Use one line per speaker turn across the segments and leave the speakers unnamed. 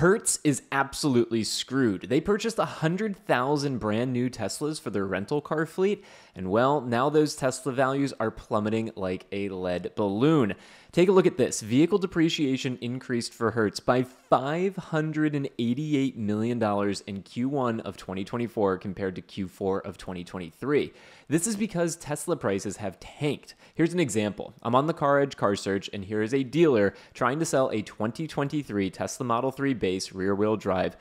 Hertz is absolutely screwed. They purchased 100,000 brand new Teslas for their rental car fleet, and well, now those Tesla values are plummeting like a lead balloon. Take a look at this. Vehicle depreciation increased for Hertz by $588 million in Q1 of 2024 compared to Q4 of 2023. This is because Tesla prices have tanked. Here's an example. I'm on the CarEdge Concierge, and here is a dealer trying to sell a 2023 Tesla Model 3 base rear-wheel drive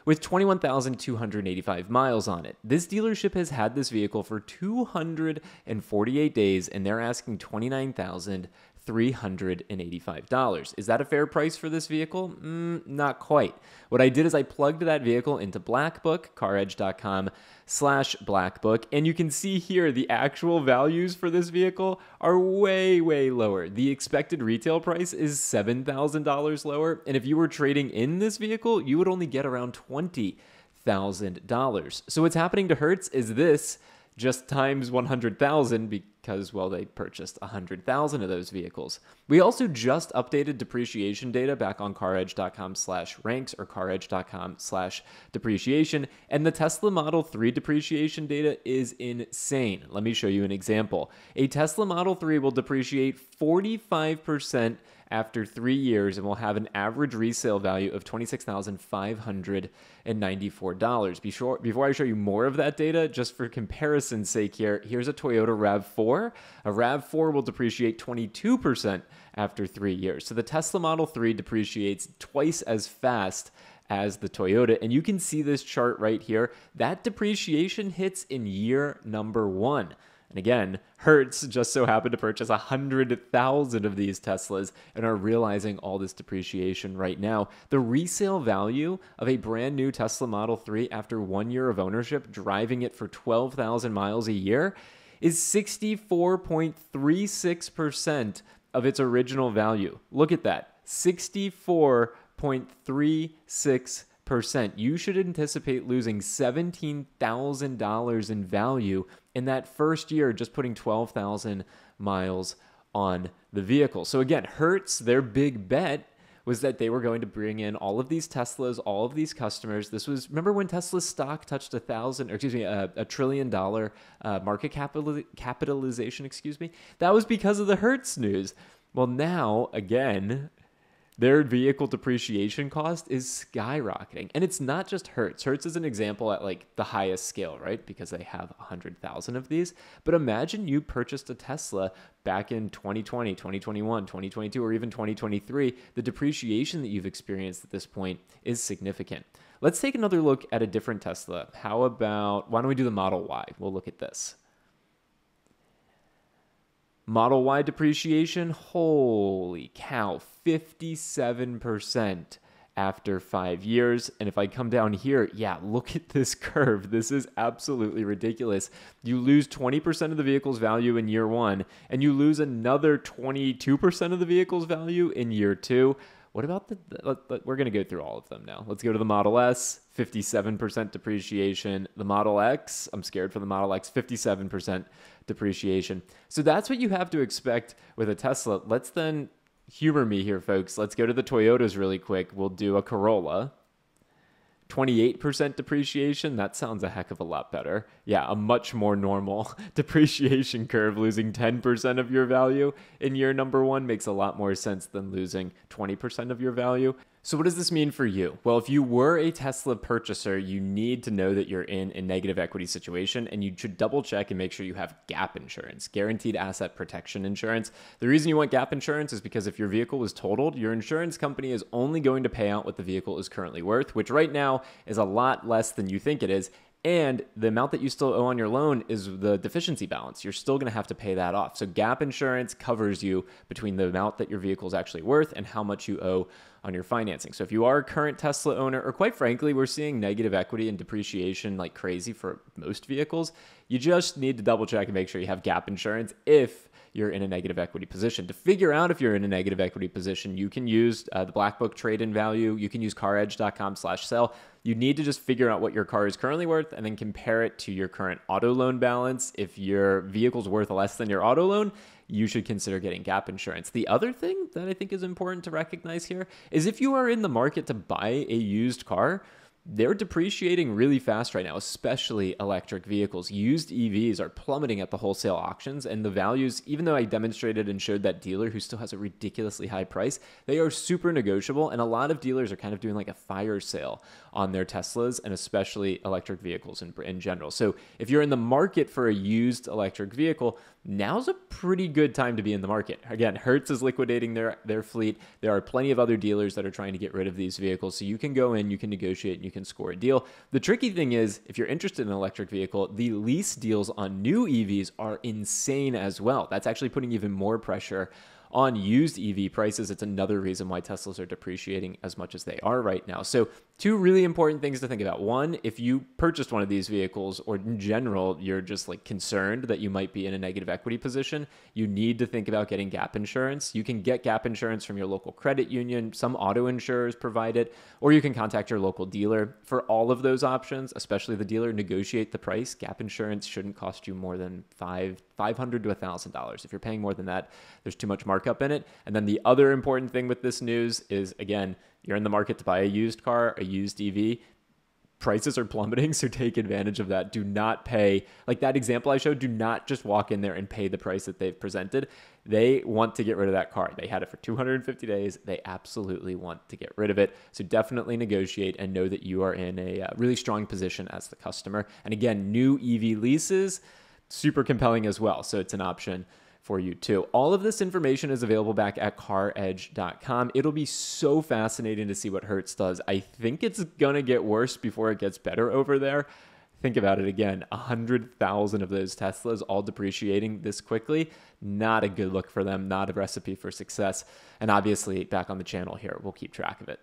with 21,285 miles on it. This dealership has had this vehicle for 248 days, and they're asking $29,385. Is that a fair price for this vehicle? Not quite. What I did is I plugged that vehicle into Blackbook, CarEdge.com/Blackbook, and you can see here the actual values for this vehicle are way, way lower. The expected retail price is $7,000 lower, and if you were trading in this vehicle, you would only get around $20,000. So what's happening to Hertz is this just times 100,000 because, well, they purchased 100,000 of those vehicles. We also just updated depreciation data back on CarEdge.com/ranks or CarEdge.com/depreciation, and the Tesla Model 3 depreciation data is insane. Let me show you an example. A Tesla Model 3 will depreciate 45% after 3 years and will have an average resale value of $26,594. Before I show you more of that data, just for comparison's sake here, here's a Toyota RAV4. A RAV4 will depreciate 22% after 3 years. So the Tesla Model 3 depreciates twice as fast as the Toyota, and you can see this chart right here. That depreciation hits in year number 1. And again, Hertz just so happened to purchase 100,000 of these Teslas and are realizing all this depreciation right now. The resale value of a brand new Tesla Model 3 after 1 year of ownership, driving it for 12,000 miles a year, is 64.36% of its original value. Look at that, 64.36%. You should anticipate losing $17,000 in value in that first year just putting 12,000 miles on the vehicle. So again, Hertz, their big bet was that they were going to bring in all of these Teslas, all of these customers. This was, remember when Tesla's stock touched a $1 trillion market capitalization, That was because of the Hertz news. Well, now, again, their vehicle depreciation cost is skyrocketing. And it's not just Hertz. Hertz is an example at like the highest scale, right? Because they have 100,000 of these. But imagine you purchased a Tesla back in 2020, 2021, 2022, or even 2023. The depreciation that you've experienced at this point is significant. Let's take another look at a different Tesla. Why don't we do the Model Y? We'll look at this. Model Y depreciation, holy cow, 57% after 5 years. And if I come down here, yeah, look at this curve. This is absolutely ridiculous. You lose 20% of the vehicle's value in year 1, and you lose another 22% of the vehicle's value in year 2. What about we're going to go through all of them now. Let's go to the Model S, 57% depreciation. The Model X, I'm scared for the Model X, 57% depreciation. So that's what you have to expect with a Tesla. Let's then humor me here, folks. Let's go to the Toyotas really quick. We'll do a Corolla. 28% depreciation. That sounds a heck of a lot better. Yeah, a much more normal depreciation curve. Losing 10% of your value in year number 1 makes a lot more sense than losing 20% of your value. So what does this mean for you? Well, if you were a Tesla purchaser, you need to know that you're in a negative equity situation, and you should double check and make sure you have GAP insurance, guaranteed asset protection insurance. The reason you want GAP insurance is because if your vehicle was totaled, your insurance company is only going to pay out what the vehicle is currently worth, which right now is a lot less than you think it is. And the amount that you still owe on your loan is the deficiency balance. You're still going to have to pay that off. So GAP insurance covers you between the amount that your vehicle is actually worth and how much you owe on your financing. So if you are a current Tesla owner, or quite frankly, we're seeing negative equity and depreciation like crazy for most vehicles, you just need to double check and make sure you have GAP insurance if you're in a negative equity position. To figure out if you're in a negative equity position, you can use the Black Book trade-in value. You can use CarEdge.com/sell. You need to just figure out what your car is currently worth and then compare it to your current auto loan balance. If your vehicle's worth less than your auto loan, you should consider getting gap insurance. The other thing that I think is important to recognize here is if you are in the market to buy a used car, they're depreciating really fast right now, especially electric vehicles. Used EVs are plummeting at the wholesale auctions, and the values, even though I demonstrated and showed that dealer who still has a ridiculously high price, they are super negotiable, and a lot of dealers are kind of doing like a fire sale on their Teslas and especially electric vehicles in general. So if you're in the market for a used electric vehicle, now's a pretty good time to be in the market. Again, Hertz is liquidating their fleet. There are plenty of other dealers that are trying to get rid of these vehicles. So you can go in, you can negotiate, and you can score a deal. The tricky thing is, if you're interested in an electric vehicle, the lease deals on new EVs are insane as well. That's actually putting even more pressure on used EV prices. It's another reason why Teslas are depreciating as much as they are right now. So two really important things to think about. One, if you purchased one of these vehicles, or in general, you're just like concerned that you might be in a negative equity position, you need to think about getting gap insurance. You can get gap insurance from your local credit union. Some auto insurers provide it, or you can contact your local dealer. For all of those options, especially the dealer, negotiate the price. Gap insurance shouldn't cost you more than $500 to $1,000. If you're paying more than that, there's too much markup in it. And then the other important thing with this news is, again, you're in the market to buy a used car, a used EV. Prices are plummeting, so take advantage of that. Do not pay, like that example I showed, do not just walk in there and pay the price that they've presented. They want to get rid of that car. They had it for 250 days. They absolutely want to get rid of it. So definitely negotiate and know that you are in a really strong position as the customer. And again, new EV leases, super compelling as well. So it's an option for you too. All of this information is available back at CarEdge.com. It'll be so fascinating to see what Hertz does. I think it's going to get worse before it gets better over there. Think about it again, 100,000 of those Teslas all depreciating this quickly. Not a good look for them, not a recipe for success. And obviously back on the channel here, we'll keep track of it.